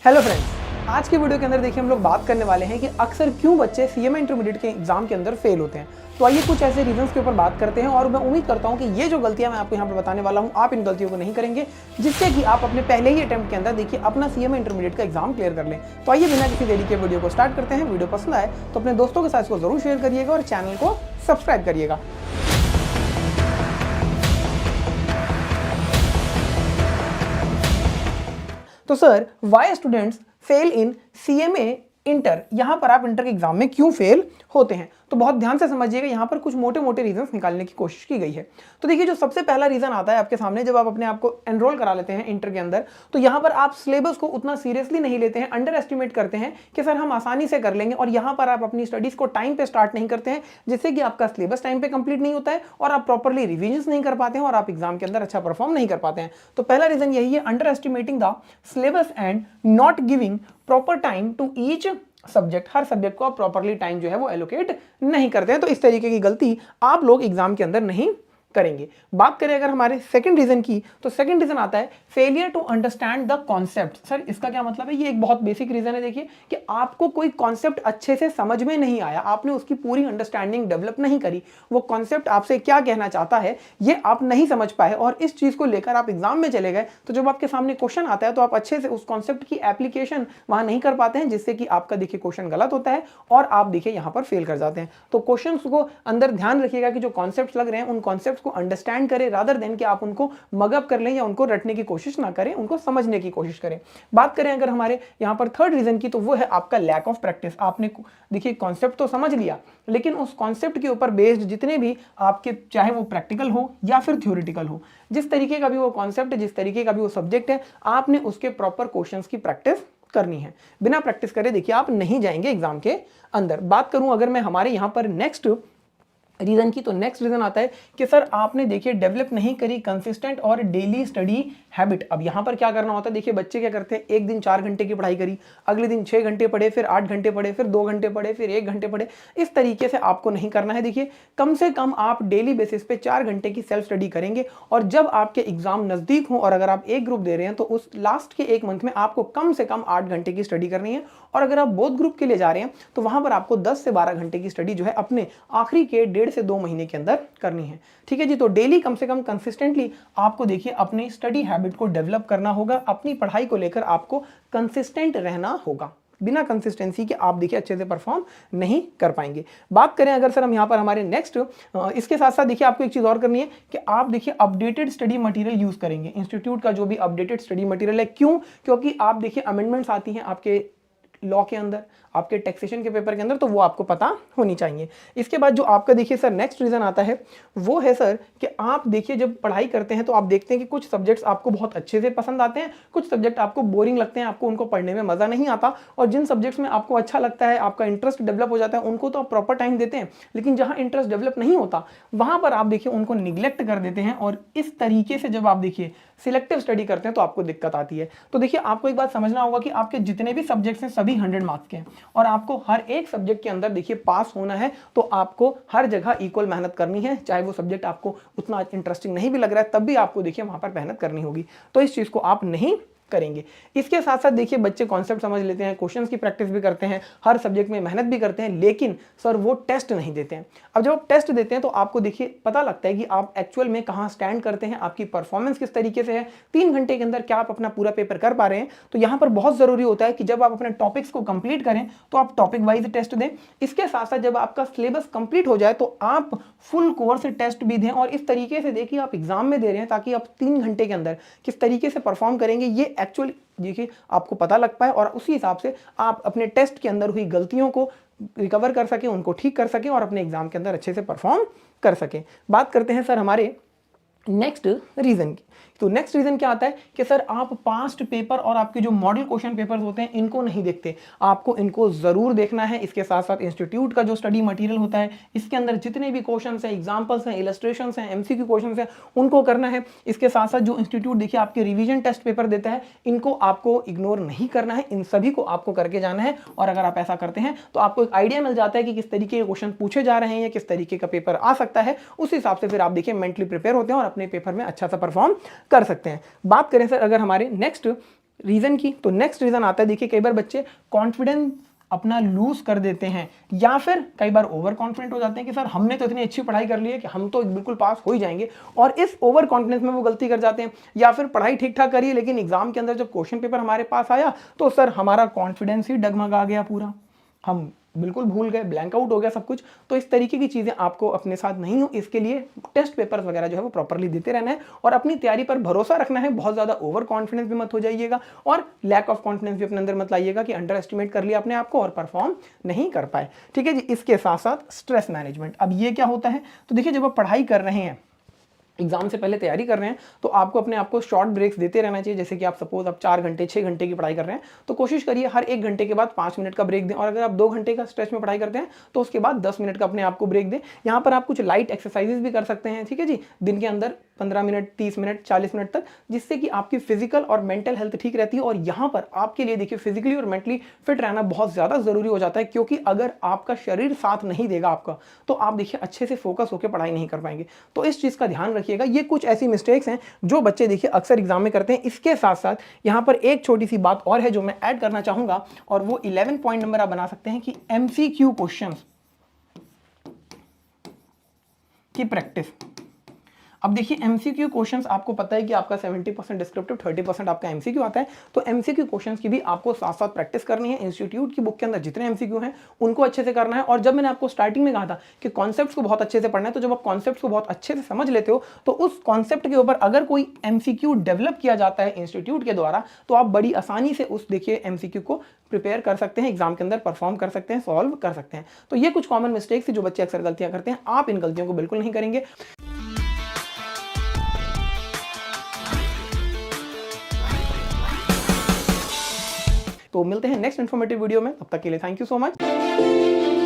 Hello friends, आज के video के अंदर देखिए हम लोग बात करने वाले हैं कि अक्सर क्यों बच्चे सीएमए इंटरमीडिएट के एग्जाम के अंदर फेल होते हैं। तो आइए कुछ ऐसे रीजंस के ऊपर बात करते हैं और मैं उम्मीद करता हूं कि ये जो गलतियां मैं आपको यहां पर बताने वाला हूं आप इन गलतियों को नहीं करेंगे, जिससे कि आप अपने पहले ही अटेम्प्ट के अंदर देखिए अपना सीएमए इंटरमीडिएट का एग्जाम क्लियर कर लें। तो आइए बिना किसी देरी के वीडियो को स्टार्ट करते हैं। वीडियो पसंद आए तो अपने दोस्तों के साथ इसको जरूर शेयर करिएगा और चैनल को सब्सक्राइब करिएगा। तो सर, वाई स्टूडेंट्स फेल इन सीएमए इंटर, यहां पर आप इंटर के एग्जाम में क्यों फेल होते हैं? तो बहुत ध्यान से समझिएगा, यहां पर कुछ मोटे मोटे रीजंस निकालने की कोशिश की गई है। तो देखिए, जो सबसे पहला रीजन आता है आपके सामने, जब आप अपने आप को एनरोल करा लेते हैं इंटर के अंदर, तो यहां पर आप सिलेबस को उतना सीरियसली नहीं लेते हैं, अंडर एस्टिमेट करते हैं कि सर हम आसानी से कर लेंगे, और यहां पर आप अपनी स्टडीज को टाइम पे स्टार्ट नहीं करते हैं, जिससे कि आपका सिलेबस टाइम पे कंप्लीट नहीं होता है और आप प्रॉपर्ली रिविजन नहीं कर पाते हैं और आप एग्जाम के अंदर अच्छा परफॉर्म नहीं कर पाते हैं। तो पहला रीजन यही है, underestimating the syllabus and not giving proper time to each subject. हर सब्जेक्ट को आप प्रॉपर्ली टाइम जो है वो एलोकेट नहीं करते हैं। तो इस तरीके की गलती आप लोग एग्जाम के अंदर नहीं करेंगे। बात करें अगर हमारे सेकंड रीजन की, तो सेकंड रीजन आता है failure to understand the concept. Sir, इसका क्या मतलब है? ये एक बहुत बेसिक रीजन है। देखिए कि आपको कोई कॉन्सेप्ट अच्छे से समझ में नहीं आया, आपने उसकी पूरी अंडरस्टैंडिंग डेवलप नहीं करी, वो कॉन्सेप्ट आपसे क्या कहना चाहता है ये आप नहीं समझ पाए, और इस चीज को लेकर आप एग्जाम में चले गए, तो जब आपके सामने क्वेश्चन आता है तो आप अच्छे से उस कॉन्सेप्ट की एप्लीकेशन वहां नहीं कर पाते हैं, जिससे कि आपका देखिए क्वेश्चन गलत होता है और आप देखिए यहां पर फेल कर जाते हैं। तो क्वेश्चन को अंदर ध्यान रखिएगा कि जो कॉन्सेप्ट लग रहे हैं उन कॉन्सेप्ट को अंडरस्टैंड करें, रादर देन कि आप उनको मगअप कर लें या उनको रटने की कोशिश ना करें, उनको समझने की कोशिश करें। बात करें अगर हमारे यहां पर थर्ड रीजन की, तो वो है आपका लैक ऑफ प्रैक्टिस। आपने देखिए कॉन्सेप्ट तो समझ लिया, लेकिन उस कॉन्सेप्ट के ऊपर बेस्ड जितने भी आपके, चाहे वो प्रैक्टिकल हो या फिर थ्योरेटिकल हो, जिस तरीके का भी वो कॉन्सेप्ट है, जिस तरीके का भी वो सब्जेक्ट है, आपने उसके प्रॉपर क्वेश्चंस की प्रैक्टिस करनी है। बिना प्रैक्टिस करे देखिए आप नहीं जाएंगे एग्जाम के अंदर। बात करूं अगर मैं हमारे यहां पर नेक्स्ट रीजन की, तो नेक्स्ट रीजन आता है कि सर आपने देखिए डेवलप नहीं करी कंसिस्टेंट और डेली स्टडी हैबिट। अब यहां पर क्या करना होता है? देखिए बच्चे क्या करते हैं, एक दिन 4 घंटे की पढ़ाई करी, अगले दिन 6 घंटे पढ़े, फिर 8 घंटे पढ़े, फिर 2 घंटे पढ़े, फिर 1 घंटे पढ़े। इस तरीके से आपको नहीं करना है। देखिए कम से कम आप डेली बेसिस पे 4 घंटे की सेल्फ स्टडी करेंगे, और जब आपके एग्जाम नजदीक हो और अगर आप एक ग्रुप दे रहे हैं तो उस लास्ट के 1 मंथ में आपको कम से कम 8 घंटे की स्टडी करनी है, और अगर आप बोथ ग्रुप के लिए जा रहे हैं तो वहां पर आपको 10 से 12 घंटे की स्टडी जो है अपने आखिरी के 1.5 से 2 महीने के अंदर करनी है। ठीक है जी। तो डेली कम से कम कंसिस्टेंटली आपको देखिए अपनी स्टडी हैबिट को डेवलप करना होगा, अपनी पढ़ाई को लेकर आपको कंसिस्टेंट रहना होगा। बिना कंसिस्टेंसी के आप देखिए अच्छे से परफॉर्म नहीं कर पाएंगे। बात करें अगर सर हम यहां पर हमारे नेक्स्ट, इसके साथ साथ देखिए आपको एक चीज और करनी है कि आप देखिए अपडेटेड स्टडी मटेरियल यूज करेंगे, इंस्टीट्यूट का जो भी अपडेटेड स्टडी मटेरियल है। क्यों? क्योंकि आप देखिए अमेंडमेंट्स आती हैं आपके लॉ के अंदर, आपके टैक्सेशन के पेपर के अंदर, तो वो आपको पता होनी चाहिए। इसके बाद जो आपका देखिए सर नेक्स्ट रीजन आता है, वो है सर कि आप देखिए जब पढ़ाई करते हैं तो आप देखते हैं कि कुछ सब्जेक्ट्स आपको बहुत अच्छे से पसंद आते हैं, कुछ सब्जेक्ट आपको बोरिंग लगते हैं, आपको उनको पढ़ने में मजा नहीं आता, और जिन सब्जेक्ट्स में आपको अच्छा लगता है, आपका इंटरेस्ट डेवलप हो जाता है, उनको तो आप प्रॉपर टाइम देते हैं, लेकिन जहां इंटरेस्ट डेवलप नहीं होता वहां पर आप देखिए उनको निग्लेक्ट कर देते हैं, और इस तरीके से जब आप देखिए सिलेक्टिव स्टडी करते हैं तो आपको दिक्कत आती है। तो देखिए आपको एक बात समझना होगा कि आपके जितने भी सब्जेक्ट्स हैं सभी 100 मार्क्स के हैं, और आपको हर एक सब्जेक्ट के अंदर देखिए पास होना है, तो आपको हर जगह इक्वल मेहनत करनी है। चाहे वो सब्जेक्ट आपको उतना इंटरेस्टिंग नहीं भी लग रहा है, तब भी आपको देखिए वहां पर मेहनत करनी होगी। तो इस चीज को आप नहीं करेंगे। इसके साथ साथ देखिए बच्चे कॉन्सेप्ट समझ लेते हैं, क्वेश्चंस की प्रैक्टिस भी करते हैं, हर सब्जेक्ट में मेहनत भी करते हैं, लेकिन सर वो टेस्ट नहीं देते हैं। अब जब आप टेस्ट देते हैं तो आपको देखिए पता लगता है कि आप एक्चुअल में कहां स्टैंड करते हैं, आपकी परफॉर्मेंस किस तरीके से है, 3 घंटे के अंदर क्या आप अपना पूरा पेपर कर पा रहे हैं। तो यहां पर बहुत जरूरी होता है कि जब आप अपने टॉपिक्स को कंप्लीट करें तो आप टॉपिक वाइज टेस्ट दें। इसके साथ साथ जब आपका सिलेबस कंप्लीट हो जाए तो आप फुल कोर्स टेस्ट भी दें, और इस तरीके से देखिए आप एग्जाम में दे रहे हैं, ताकि आप 3 घंटे के अंदर किस तरीके से परफॉर्म करेंगे ये एक्चुअल देखिए आपको पता लग पाए, और उसी हिसाब से आप अपने टेस्ट के अंदर हुई गलतियों को रिकवर कर सकें, उनको ठीक कर सकें, और अपने एग्जाम के अंदर अच्छे से परफॉर्म कर सकें। बात करते हैं सर हमारे नेक्स्ट रीजन की। तो नेक्स्ट रीजन क्या आता है कि सर आप पास्ट पेपर और आपके जो मॉडल क्वेश्चन पेपर्स होते हैं इनको नहीं देखते, आपको इनको जरूर देखना है। इसके साथ साथ इंस्टीट्यूट का जो स्टडी मटेरियल होता है, इसके अंदर जितने भी क्वेश्चंस हैं, एग्जांपल्स हैं, इलस्ट्रेशंस हैं, एमसीक्यू क्वेश्चंस हैं, उनको करना है। इसके साथ साथ जो इंस्टीट्यूट देखिए आपके रिवीजन टेस्ट पेपर देता है, इनको आपको इग्नोर नहीं करना है, इन सभी को आपको करके जाना है। और अगर आप ऐसा करते हैं तो आपको एक आइडिया मिल जाता है कि किस तरीके के क्वेश्चन पूछे जा रहे हैं या किस तरीके का पेपर आ सकता है। उस हिसाब से फिर आप देखिए मेंटली प्रिपेयर होते हैं और अपने पेपर में अच्छा सा परफॉर्म कर सकते हैं। बात करें सर अगर हमारे नेक्स्ट रीज़न की, तो नेक्स्ट रीज़न आता है, देखिए कई बार बच्चे कॉन्फिडेंस अपना लूज कर देते हैं या फिर कई बार ओवर कॉन्फिडेंट हो जाते हैं कि सर हमने तो इतनी अच्छी पढ़ाई कर ली है कि हम तो बिल्कुल पास हो ही जाएंगे, और इस ओवर कॉन्फिडेंस में वो गलती कर जाते हैं। या फिर पढ़ाई ठीक ठाक करी लेकिन एग्जाम के अंदर जब क्वेश्चन पेपर हमारे पास आया तो सर हमारा कॉन्फिडेंस ही डगमगा गया पूरा, हम बिल्कुल भूल गए, ब्लैंक आउट हो गया सब कुछ। तो इस तरीके की चीज़ें आपको अपने साथ नहीं हो, इसके लिए टेस्ट पेपर्स वगैरह जो है वो प्रॉपरली देते रहना है और अपनी तैयारी पर भरोसा रखना है। बहुत ज़्यादा ओवर कॉन्फिडेंस भी मत हो जाइएगा और लैक ऑफ कॉन्फिडेंस भी अपने अंदर मत लाइएगा कि अंडर एस्टिमेट कर लिया अपने आप को और परफॉर्म नहीं कर पाए। ठीक है जी। इसके साथ साथ स्ट्रेस मैनेजमेंट, अब ये क्या होता है, तो देखिए जब आप पढ़ाई कर रहे हैं, एग्जाम से पहले तैयारी कर रहे हैं, तो आपको अपने आप को शॉर्ट ब्रेक्स देते रहना चाहिए। जैसे कि आप सपोज आप 4 घंटे 6 घंटे की पढ़ाई कर रहे हैं तो कोशिश करिए हर 1 घंटे के बाद 5 मिनट का ब्रेक दें, और अगर आप 2 घंटे का स्ट्रेच में पढ़ाई करते हैं तो उसके बाद 10 मिनट का अपने आप को ब्रेक दें। यहाँ पर आप कुछ लाइट एक्सरसाइजेस भी कर सकते हैं, ठीक है जी, दिन के अंदर 15 मिनट 30 मिनट 40 मिनट तक, जिससे कि आपकी फिजिकल और मेंटल हेल्थ ठीक रहती है। और यहाँ पर आपके लिए देखिए फिजिकली और मेंटली फिट रहना बहुत ज़्यादा ज़रूरी हो जाता है, क्योंकि अगर आपका शरीर साथ नहीं देगा आपका, तो आप देखिए अच्छे से फोकस होकर पढ़ाई नहीं कर पाएंगे। तो इस चीज़ का ध्यान रखिएगा। ये कुछ ऐसी मिस्टेक्स हैं जो बच्चे देखिए अक्सर एग्जाम में करते हैं। इसके साथ साथ यहाँ पर एक छोटी सी बात और है जो मैं ऐड करना चाहूँगा, और वो 11 पॉइंट नंबर आप बना सकते हैं कि MCQ क्वेश्चंस की प्रैक्टिस। अब देखिए MCQ क्वेश्चंस आपको पता है कि आपका 70% डिस्क्रिप्टिव 30% आपका MCQ आता है, तो MCQ क्वेश्चंस की भी आपको साथ साथ प्रैक्टिस करनी है। इंस्टीट्यूट की बुक के अंदर जितने MCQ हैं उनको अच्छे से करना है। और जब मैंने आपको स्टार्टिंग में कहा था कि कॉन्सेप्ट्स को बहुत अच्छे से पढ़ना है, तो जब आप कॉन्सेप्ट्स को बहुत अच्छे से समझ लेते हो तो उस कॉन्सेप्ट के ऊपर अगर कोई MCQ डेवलप किया जाता है इंस्टीट्यूट के द्वारा, तो आप बड़ी आसानी से उस देखिए MCQ को प्रिपेयर कर सकते हैं, एग्जाम के अंदर परफॉर्म कर सकते हैं, सॉल्व कर सकते हैं। तो ये कुछ कॉमन मिस्टेक्स जो बच्चे अक्सर गलतियां करते हैं, आप इन गलतियों को बिल्कुल नहीं करेंगे। तो मिलते हैं नेक्स्ट इन्फॉर्मेटिव वीडियो में, तब तक के लिए थैंक यू सो मच।